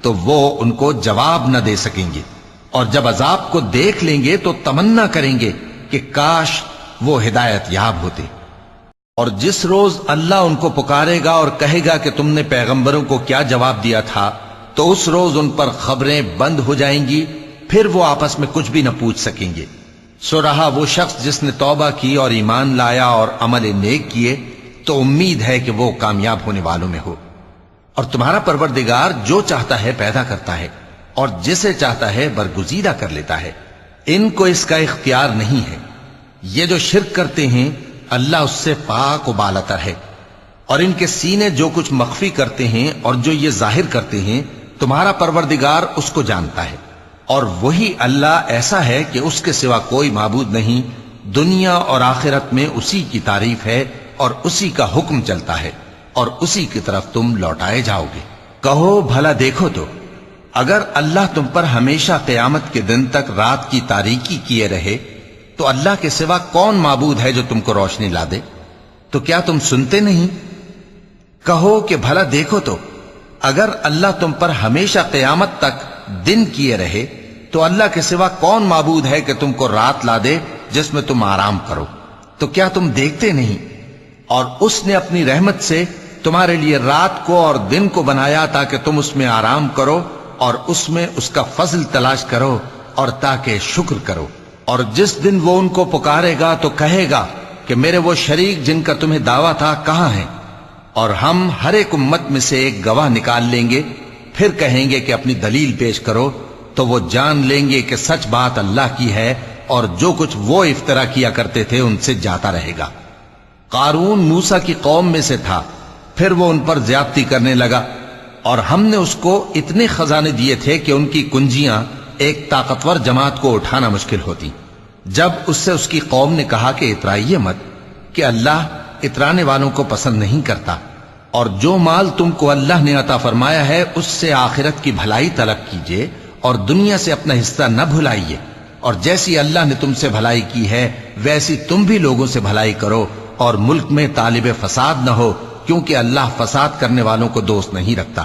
تو وہ ان کو جواب نہ دے سکیں گے، اور جب عذاب کو دیکھ لیں گے تو تمنا کریں گے کہ کاش وہ ہدایت یاب ہوتے۔ اور جس روز اللہ ان کو پکارے گا اور کہے گا کہ تم نے پیغمبروں کو کیا جواب دیا تھا، تو اس روز ان پر خبریں بند ہو جائیں گی، پھر وہ آپس میں کچھ بھی نہ پوچھ سکیں گے۔ سو رہا وہ شخص جس نے توبہ کی اور ایمان لایا اور عمل نیک کیے تو امید ہے کہ وہ کامیاب ہونے والوں میں ہو۔ اور تمہارا پروردگار جو چاہتا ہے پیدا کرتا ہے، اور جسے چاہتا ہے برگزیدہ کر لیتا ہے، ان کو اس کا اختیار نہیں ہے۔ یہ جو شرک کرتے ہیں اللہ اس سے پاک و بالاتر ہے، اور ان کے سینے جو کچھ مخفی کرتے ہیں اور جو یہ ظاہر کرتے ہیں تمہارا پروردگار اس کو جانتا ہے۔ اور وہی اللہ ایسا ہے کہ اس کے سوا کوئی معبود نہیں، دنیا اور آخرت میں اسی کی تعریف ہے اور اسی کا حکم چلتا ہے، اور اسی کی طرف تم لوٹائے جاؤ گے۔ کہو بھلا دیکھو تو، اگر اللہ تم پر ہمیشہ قیامت کے دن تک رات کی تاریکی کیے رہے تو اللہ کے سوا کون معبود ہے جو تم کو روشنی لا دے؟ تو کیا تم سنتے نہیں؟ کہو کہ بھلا دیکھو تو، اگر اللہ تم پر ہمیشہ قیامت تک دن کیے رہے تو اللہ کے سوا کون معبود ہے کہ تم کو رات لا دے جس میں تم آرام کرو؟ تو کیا تم دیکھتے نہیں؟ اور اس نے اپنی رحمت سے تمہارے لیے رات کو اور دن کو بنایا تاکہ تم اس میں آرام کرو اور اس میں اس کا فضل تلاش کرو اور تاکہ شکر کرو۔ اور جس دن وہ ان کو پکارے گا تو کہے گا کہ میرے وہ شریک جن کا تمہیں دعویٰ تھا کہاں ہیں؟ اور ہم ہر ایک امت میں سے ایک گواہ نکال لیں گے، پھر کہیں گے کہ اپنی دلیل پیش کرو، تو وہ جان لیں گے کہ سچ بات اللہ کی ہے، اور جو کچھ وہ افترا کیا کرتے تھے ان سے جاتا رہے گا۔ قارون موسیٰ کی قوم میں سے تھا، پھر وہ ان پر زیادتی کرنے لگا، اور ہم نے اس کو اتنے خزانے دیے تھے کہ ان کی کنجیاں ایک طاقتور جماعت کو اٹھانا مشکل ہوتی۔ جب اس سے اس کی قوم نے کہا کہ اترائیے مت، کہ اللہ اترانے والوں کو پسند نہیں کرتا، اور جو مال تم کو اللہ نے عطا فرمایا ہے اس سے آخرت کی بھلائی طلب کیجئے اور دنیا سے اپنا حصہ نہ بھلائیے، اور جیسی اللہ نے تم سے بھلائی کی ہے ویسی تم بھی لوگوں سے بھلائی کرو، اور ملک میں طالب فساد نہ ہو، کیونکہ اللہ فساد کرنے والوں کو دوست نہیں رکھتا۔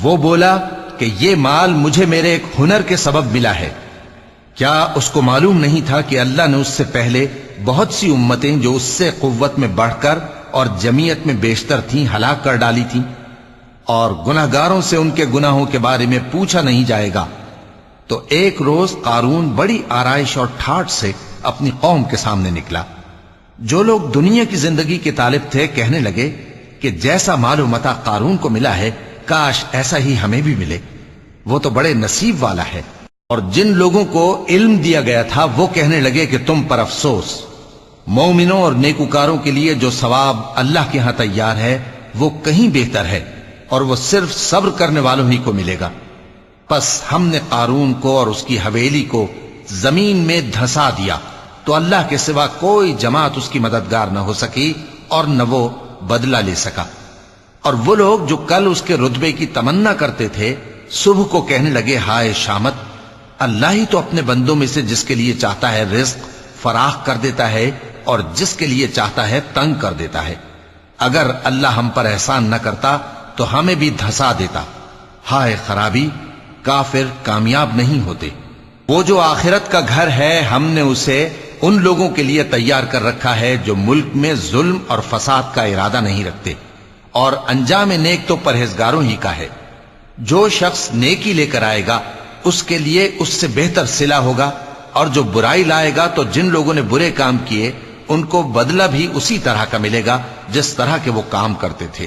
وہ بولا کہ یہ مال مجھے میرے ایک ہنر کے سبب ملا ہے۔ کیا اس کو معلوم نہیں تھا کہ اللہ نے اس سے پہلے بہت سی امتیں جو اس سے قوت میں بڑھ کر اور جمعیت میں بیشتر تھیں ہلاک کر ڈالی تھیں، اور گناہگاروں سے ان کے گناہوں کے بارے میں پوچھا نہیں جائے گا؟ تو ایک روز قارون بڑی آرائش اور ٹھاٹھ سے اپنی قوم کے سامنے نکلا۔ جو لوگ دنیا کی زندگی کے طالب تھے کہنے لگے کہ جیسا مال و متا قارون کو ملا ہے کاش ایسا ہی ہمیں بھی ملے، وہ تو بڑے نصیب والا ہے۔ اور جن لوگوں کو علم دیا گیا تھا وہ کہنے لگے کہ تم پر افسوس، مومنوں اور نیکوکاروں کے لیے جو ثواب اللہ کے ہاں تیار ہے وہ کہیں بہتر ہے، اور وہ صرف صبر کرنے والوں ہی کو ملے گا۔ پس ہم نے قارون کو اور اس کی حویلی کو زمین میں دھسا دیا تو اللہ کے سوا کوئی جماعت اس کی مددگار نہ ہو سکی اور نہ وہ بدلہ لے سکا۔ اور وہ لوگ جو کل اس کے رتبے کی تمنا کرتے تھے صبح کو کہنے لگے ہائے شامت، اللہ ہی تو اپنے بندوں میں سے جس کے لیے چاہتا ہے رزق فراخ کر دیتا ہے اور جس کے لیے چاہتا ہے تنگ کر دیتا ہے۔ اگر اللہ ہم پر احسان نہ کرتا تو ہمیں بھی دھسا دیتا۔ ہائے خرابی، کافر کامیاب نہیں ہوتے۔ وہ جو آخرت کا گھر ہے ہم نے اسے ان لوگوں کے لیے تیار کر رکھا ہے جو ملک میں ظلم اور فساد کا ارادہ نہیں رکھتے، اور انجام نیک تو پرہیزگاروں ہی کا ہے۔ جو شخص نیکی لے کر آئے گا اس کے لیے اس سے بہتر صلہ ہوگا، اور جو برائی لائے گا تو جن لوگوں نے برے کام کیے ان کو بدلہ بھی اسی طرح کا ملے گا جس طرح کے وہ کام کرتے تھے۔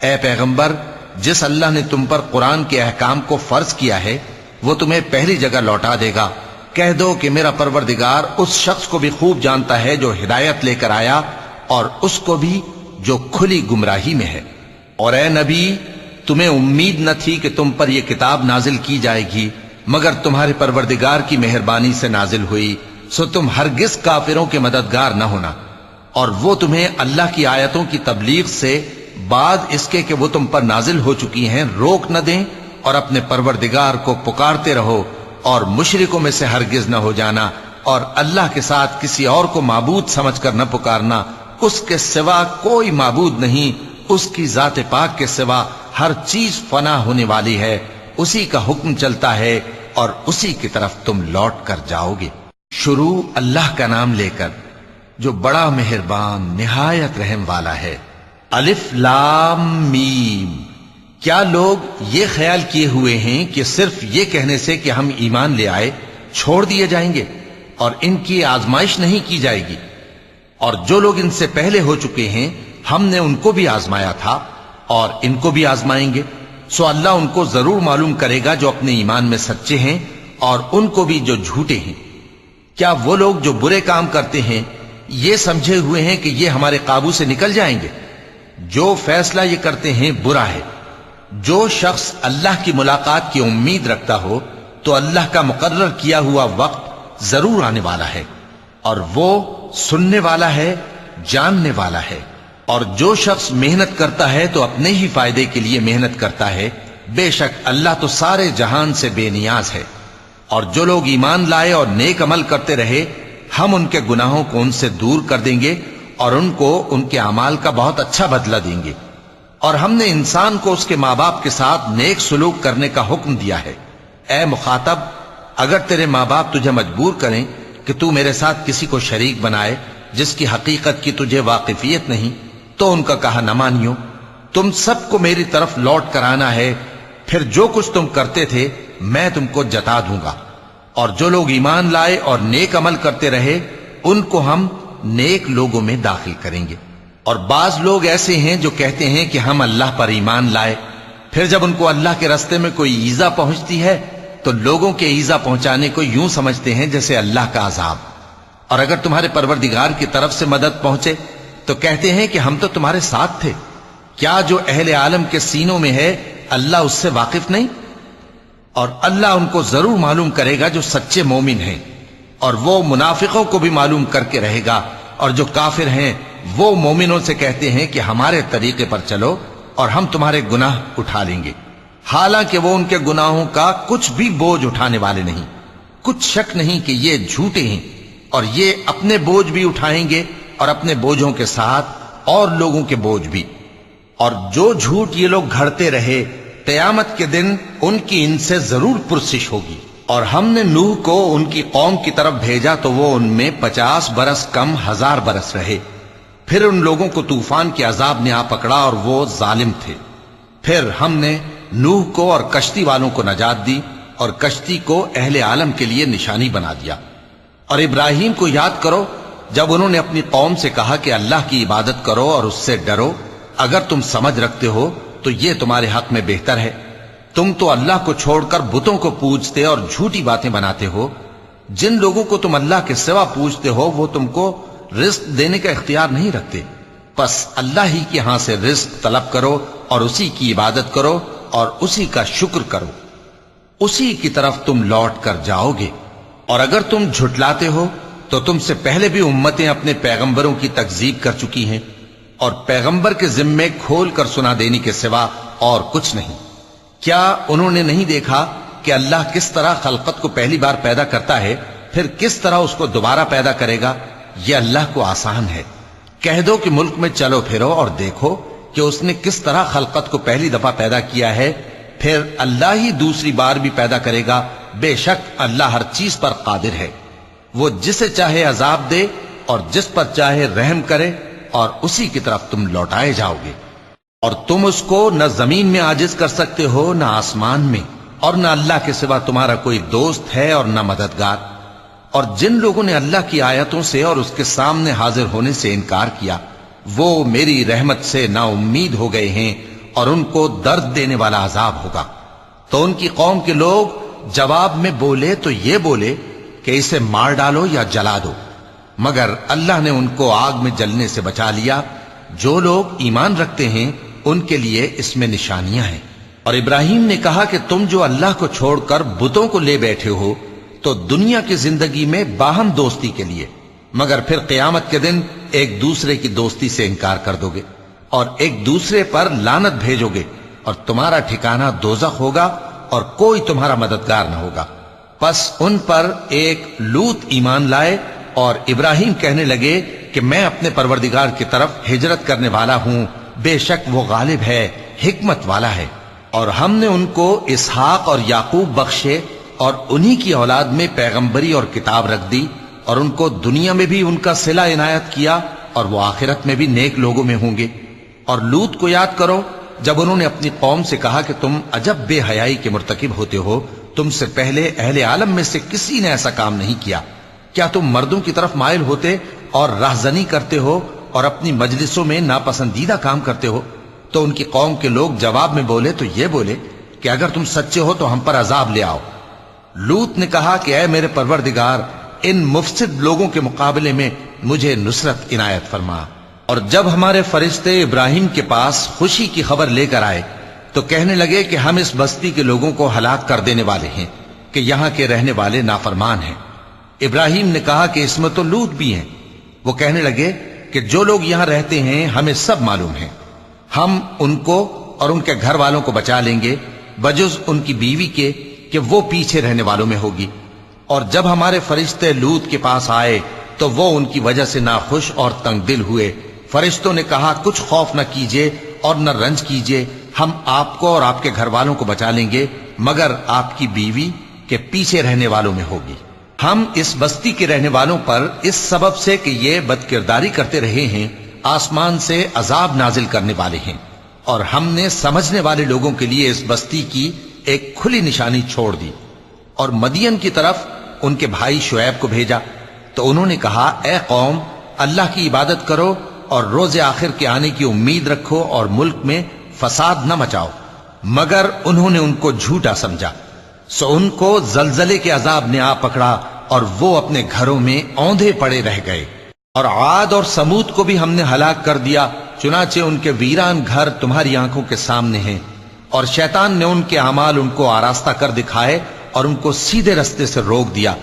اے پیغمبر، جس اللہ نے تم پر قرآن کے احکام کو فرض کیا ہے وہ تمہیں پہلی جگہ لوٹا دے گا۔ کہہ دو کہ میرا پروردگار اس شخص کو بھی خوب جانتا ہے جو ہدایت لے کر آیا اور اس کو بھی جو کھلی گمراہی میں ہے۔ اور اے نبی، تمہیں امید نہ تھی کہ تم پر یہ کتاب نازل کی جائے گی مگر تمہارے پروردگار کی مہربانی سے نازل ہوئی، سو تم ہرگز کافروں کے مددگار نہ ہونا، اور وہ تمہیں اللہ کی آیتوں کی تبلیغ سے بعد اس کے کہ وہ تم پر نازل ہو چکی ہیں روک نہ دیں، اور اپنے پروردگار کو پکارتے رہو اور مشرکوں میں سے ہرگز نہ ہو جانا، اور اللہ کے ساتھ کسی اور کو معبود سمجھ کر نہ پکارنا، اس کے سوا کوئی معبود نہیں، اس کی ذات پاک کے سوا ہر چیز فنا ہونے والی ہے، اسی کا حکم چلتا ہے اور اسی کی طرف تم لوٹ کر جاؤ گے۔ شروع اللہ کا نام لے کر جو بڑا مہربان نہایت رحم والا ہے۔ الف لام میم۔ کیا لوگ یہ خیال کیے ہوئے ہیں کہ صرف یہ کہنے سے کہ ہم ایمان لے آئے چھوڑ دیے جائیں گے اور ان کی آزمائش نہیں کی جائے گی؟ اور جو لوگ ان سے پہلے ہو چکے ہیں ہم نے ان کو بھی آزمایا تھا اور ان کو بھی آزمائیں گے، سو اللہ ان کو ضرور معلوم کرے گا جو اپنے ایمان میں سچے ہیں اور ان کو بھی جو جھوٹے ہیں۔ کیا وہ لوگ جو برے کام کرتے ہیں یہ سمجھے ہوئے ہیں کہ یہ ہمارے قابو سے نکل جائیں گے؟ جو فیصلہ یہ کرتے ہیں برا ہے۔ جو شخص اللہ کی ملاقات کی امید رکھتا ہو تو اللہ کا مقرر کیا ہوا وقت ضرور آنے والا ہے، اور وہ سننے والا ہے، جاننے والا ہے۔ اور جو شخص محنت کرتا ہے تو اپنے ہی فائدے کے لیے محنت کرتا ہے، بے شک اللہ تو سارے جہان سے بے نیاز ہے۔ اور جو لوگ ایمان لائے اور نیک عمل کرتے رہے ہم ان کے گناہوں کو ان سے دور کر دیں گے اور ان کو ان کے اعمال کا بہت اچھا بدلہ دیں گے۔ اور ہم نے انسان کو اس کے ماں باپ کے ساتھ نیک سلوک کرنے کا حکم دیا ہے۔ اے مخاطب، اگر تیرے ماں باپ تجھے مجبور کریں کہ تو میرے ساتھ کسی کو شریک بنائے جس کی حقیقت کی تجھے واقفیت نہیں تو ان کا کہا نہ مانیو۔ تم سب کو میری طرف لوٹ کر آنا ہے، پھر جو کچھ تم کرتے تھے میں تم کو جتا دوں گا۔ اور جو لوگ ایمان لائے اور نیک عمل کرتے رہے ان کو ہم نیک لوگوں میں داخل کریں گے۔ اور بعض لوگ ایسے ہیں جو کہتے ہیں کہ ہم اللہ پر ایمان لائے، پھر جب ان کو اللہ کے راستے میں کوئی ایذا پہنچتی ہے تو لوگوں کے ایذا پہنچانے کو یوں سمجھتے ہیں جیسے اللہ کا عذاب۔ اور اگر تمہارے پروردگار کی طرف سے مدد پہنچے تو کہتے ہیں کہ ہم تو تمہارے ساتھ تھے۔ کیا جو اہل عالم کے سینوں میں ہے اللہ اس سے واقف نہیں؟ اور اللہ ان کو ضرور معلوم کرے گا جو سچے مومن ہیں، اور وہ منافقوں کو بھی معلوم کر کے رہے گا۔ اور جو کافر ہیں وہ مومنوں سے کہتے ہیں کہ ہمارے طریقے پر چلو اور ہم تمہارے گناہ اٹھا لیں گے، حالانکہ وہ ان کے گناہوں کا کچھ بھی بوجھ اٹھانے والے نہیں۔ کچھ شک نہیں کہ یہ جھوٹے ہیں، اور یہ اپنے بوجھ بھی اٹھائیں گے اور اپنے بوجھوں کے ساتھ اور لوگوں کے بوجھ بھی۔ اور جو جھوٹ یہ لوگ گھڑتے رہے قیامت کے دن ان کی ان سے ضرور پرسش ہوگی۔ اور ہم نے نوح کو ان کی قوم کی طرف بھیجا تو وہ ان میں 50 برس کم 1000 برس رہے، پھر ان لوگوں کو طوفان کے عذاب نے آ پکڑا اور وہ ظالم تھے۔ پھر ہم نے نوح کو اور کشتی والوں کو نجات دی اور کشتی کو اہل عالم کے لیے نشانی بنا دیا۔ اور ابراہیم کو یاد کرو جب انہوں نے اپنی قوم سے کہا کہ اللہ کی عبادت کرو اور اس سے ڈرو، اگر تم سمجھ رکھتے ہو تو یہ تمہارے حق میں بہتر ہے۔ تم تو اللہ کو چھوڑ کر بتوں کو پوجتے اور جھوٹی باتیں بناتے ہو۔ جن لوگوں کو تم اللہ کے سوا پوجتے ہو وہ تم کو رزق دینے کا اختیار نہیں رکھتے، پس اللہ ہی کے ہاں سے رزق طلب کرو اور اسی کی عبادت کرو اور اسی کا شکر کرو، اسی کی طرف تم لوٹ کر جاؤ گے۔ اور اگر تم جھٹلاتے ہو تو تم سے پہلے بھی امتیں اپنے پیغمبروں کی تکذیب کر چکی ہیں، اور پیغمبر کے ذمے کھول کر سنا دینے کے سوا اور کچھ نہیں۔ کیا انہوں نے نہیں دیکھا کہ اللہ کس طرح خلقت کو پہلی بار پیدا کرتا ہے، پھر کس طرح اس کو دوبارہ پیدا کرے گا؟ یہ اللہ کو آسان ہے۔ کہہ دو کہ ملک میں چلو پھرو اور دیکھو کہ اس نے کس طرح خلقت کو پہلی دفعہ پیدا کیا ہے، پھر اللہ ہی دوسری بار بھی پیدا کرے گا۔ بے شک اللہ ہر چیز پر قادر ہے۔ وہ جسے چاہے عذاب دے اور جس پر چاہے رحم کرے، اور اسی کی طرف تم لوٹائے جاؤ گے۔ اور تم اس کو نہ زمین میں عاجز کر سکتے ہو نہ آسمان میں، اور نہ اللہ کے سوا تمہارا کوئی دوست ہے اور نہ مددگار۔ اور جن لوگوں نے اللہ کی آیتوں سے اور اس کے سامنے حاضر ہونے سے انکار کیا، وہ میری رحمت سے نا امید ہو گئے ہیں، اور ان کو درد دینے والا عذاب ہوگا۔ تو ان کی قوم کے لوگ جواب میں بولے تو یہ بولے کہ اسے مار ڈالو یا جلا دو، مگر اللہ نے ان کو آگ میں جلنے سے بچا لیا۔ جو لوگ ایمان رکھتے ہیں ان کے لیے اس میں نشانیاں ہیں۔ اور ابراہیم نے کہا کہ تم جو اللہ کو چھوڑ کر بتوں کو لے بیٹھے ہو تو دنیا کی زندگی میں باہم دوستی کے لیے، مگر پھر قیامت کے دن ایک دوسرے کی دوستی سے انکار کر دو گے اور ایک دوسرے پر لعنت بھیجو گے، اور تمہارا ٹھکانہ دوزخ ہوگا اور کوئی تمہارا مددگار نہ ہوگا۔ پس ان پر ایک لوط ایمان لائے، اور ابراہیم کہنے لگے کہ میں اپنے پروردگار کی طرف ہجرت کرنے والا ہوں، بے شک وہ غالب ہے، حکمت والا ہے۔ اور ہم نے ان کو اسحاق اور یعقوب بخشے، اور انہی کی اولاد میں پیغمبری اور کتاب رکھ دی، اور ان کو دنیا میں بھی ان کا صلہ عنایت کیا، اور وہ آخرت میں بھی نیک لوگوں میں ہوں گے۔ اور لوط کو یاد کرو جب انہوں نے اپنی قوم سے کہا کہ تم عجب بے حیائی کے مرتکب ہوتے ہو، تم سے پہلے اہل عالم میں سے کسی نے ایسا کام نہیں کیا۔ کیا تم مردوں کی طرف مائل ہوتے اور راہزنی کرتے ہو اور اپنی مجلسوں میں ناپسندیدہ کام کرتے ہو؟ تو ان کی قوم کے لوگ جواب میں بولے تو یہ بولے کہ اگر تم سچے ہو تو ہم پر عذاب لے آؤ۔ لوط نے کہا کہ اے میرے پروردگار، ان مفسد لوگوں کے مقابلے میں مجھے نصرت عنایت فرما۔ اور جب ہمارے فرشتے ابراہیم کے پاس خوشی کی خبر لے کر آئے تو کہنے لگے کہ ہم اس بستی کے لوگوں کو ہلاک کر دینے والے ہیں کہ یہاں کے رہنے والے نافرمان ہیں۔ ابراہیم نے کہا کہ اس میں تو لوط بھی ہیں۔ وہ کہنے لگے کہ جو لوگ یہاں رہتے ہیں ہمیں سب معلوم ہیں، ہم ان کو اور ان کے گھر والوں کو بچا لیں گے، بجز ان کی بیوی کے کہ وہ پیچھے رہنے والوں میں ہوگی۔ اور جب ہمارے فرشتے لوط کے پاس آئے تو وہ ان کی وجہ سے ناخوش اور تنگ دل ہوئے۔ فرشتوں نے کہا کچھ خوف نہ کیجیے اور نہ رنج کیجیے، ہم آپ کو اور آپ کے گھر والوں کو بچا لیں گے، مگر آپ کی بیوی کے پیچھے رہنے والوں میں ہوگی۔ ہم اس بستی کے رہنے والوں پر اس سبب سے کہ یہ بدکرداری کرتے رہے ہیں آسمان سے عذاب نازل کرنے والے ہیں، اور ہم نے سمجھنے والے لوگوں کے لیے اس بستی کی ایک کھلی نشانی چھوڑ دی۔ اور مدین کی طرف ان کے بھائی شعیب کو بھیجا تو انہوں نے کہا اے قوم، اللہ کی عبادت کرو اور روز آخر کے آنے کی امید رکھو اور ملک میں فساد نہ مچاؤ، مگر انہوں نے ان کو جھوٹا سمجھا، سو ان کو زلزلے کے عذاب نے آ پکڑا اور وہ اپنے گھروں میں اوندھے پڑے رہ گئے۔ اور عاد اور سمود کو بھی ہم نے ہلاک کر دیا، چنانچہ ان کے ویران گھر تمہاری آنکھوں کے سامنے ہیں، اور شیطان نے ان کے اعمال ان کو آراستہ کر دکھائے اور ان کو سیدھے رستے سے روک دیا،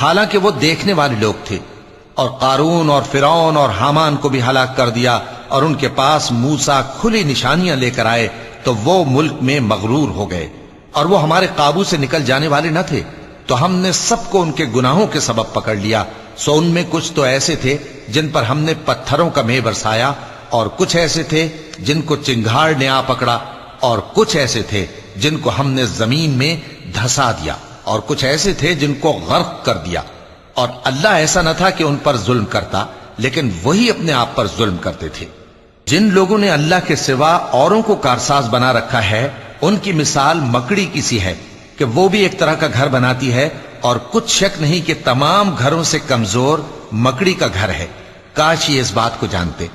حالانکہ وہ دیکھنے والے لوگ تھے۔ اور قارون اور فرعون اور حامان کو بھی ہلاک کر دیا، اور ان کے پاس موسیٰ کھلی نشانیاں لے کر آئے تو وہ ملک میں مغرور ہو گئے، اور وہ ہمارے قابو سے نکل جانے والے نہ تھے، تو ہم نے سب کو ان کے گناہوں کے سبب پکڑ لیا۔ سو ان میں کچھ تو ایسے تھے جن پر ہم نے پتھروں کا مے برسایا، اور کچھ ایسے تھے جن کو چنگھاڑ نے آ پکڑا، اور کچھ ایسے تھے جن کو ہم نے زمین میں دھسا دیا، اور کچھ ایسے تھے جن کو غرق کر دیا۔ اور اللہ ایسا نہ تھا کہ ان پر ظلم کرتا، لیکن وہی اپنے آپ پر ظلم کرتے تھے۔ جن لوگوں نے اللہ کے سوا اوروں کو کارساز بنا رکھا ہے، ان کی مثال مکڑی کی سی ہے کہ وہ بھی ایک طرح کا گھر بناتی ہے، اور کچھ شک نہیں کہ تمام گھروں سے کمزور مکڑی کا گھر ہے۔ کاش یہ اس بات کو جانتے۔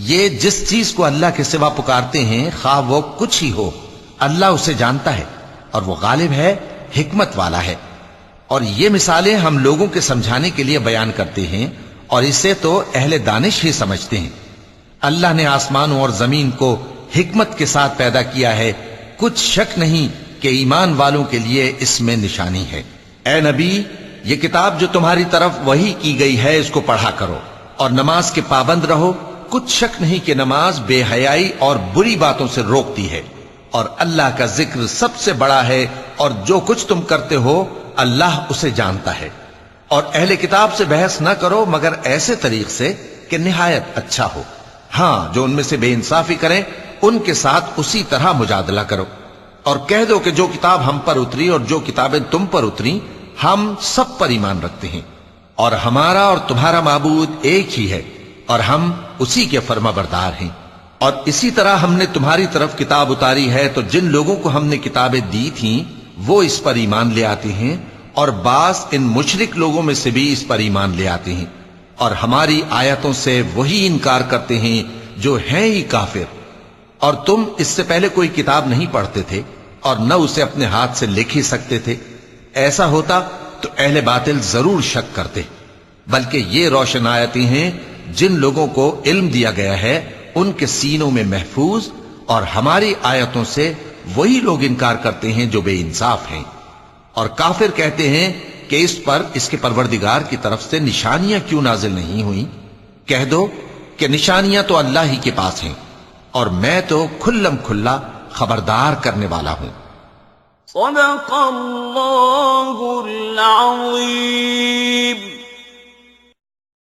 یہ جس چیز کو اللہ کے سوا پکارتے ہیں خواہ وہ کچھ ہی ہو، اللہ اسے جانتا ہے اور وہ غالب ہے، حکمت والا ہے۔ اور یہ مثالیں ہم لوگوں کے سمجھانے کے لیے بیان کرتے ہیں، اور اسے تو اہل دانش ہی سمجھتے ہیں۔ اللہ نے آسمانوں اور زمین کو حکمت کے ساتھ پیدا کیا ہے، کچھ شک نہیں کہ ایمان والوں کے لیے اس میں نشانی ہے۔ اے نبی، یہ کتاب جو تمہاری طرف وحی کی گئی ہے اس کو پڑھا کرو اور نماز کے پابند رہو۔ کچھ شک نہیں کہ نماز بے حیائی اور بری باتوں سے روکتی ہے، اور اللہ کا ذکر سب سے بڑا ہے، اور جو کچھ تم کرتے ہو اللہ اسے جانتا ہے۔ اور اہل کتاب سے بحث نہ کرو مگر ایسے طریق سے کہ نہایت اچھا ہو۔ ہاں، جو ان میں سے بے انصافی کریں ان کے ساتھ اسی طرح مجادلہ کرو، اور کہہ دو کہ جو کتاب ہم پر اتری اور جو کتابیں تم پر اتری ہم سب پر ایمان رکھتے ہیں، اور ہمارا اور تمہارا معبود ایک ہی ہے، اور ہم اسی کے فرما بردار ہیں۔ اور اسی طرح ہم نے تمہاری طرف کتاب اتاری ہے، تو جن لوگوں کو ہم نے کتابیں دی تھیں وہ اس پر ایمان لے آتے ہیں، اور بعض ان مشرک لوگوں میں سے بھی اس پر ایمان لے آتے ہیں، اور ہماری آیتوں سے وہی انکار کرتے ہیں جو ہیں ہی کافر۔ اور تم اس سے پہلے کوئی کتاب نہیں پڑھتے تھے اور نہ اسے اپنے ہاتھ سے لکھ ہی سکتے تھے، ایسا ہوتا تو اہل باطل ضرور شک کرتے۔ بلکہ یہ روشن آیتیں ہیں جن لوگوں کو علم دیا گیا ہے ان کے سینوں میں محفوظ، اور ہماری آیتوں سے وہی لوگ انکار کرتے ہیں جو بے انصاف ہیں۔ اور کافر کہتے ہیں کہ اس پر اس کے پروردگار کی طرف سے نشانیاں کیوں نازل نہیں ہوئیں؟ کہہ دو کہ نشانیاں تو اللہ ہی کے پاس ہیں، اور میں تو کھلم کھلا خبردار کرنے والا ہوں۔ صدق اللہ العظیم۔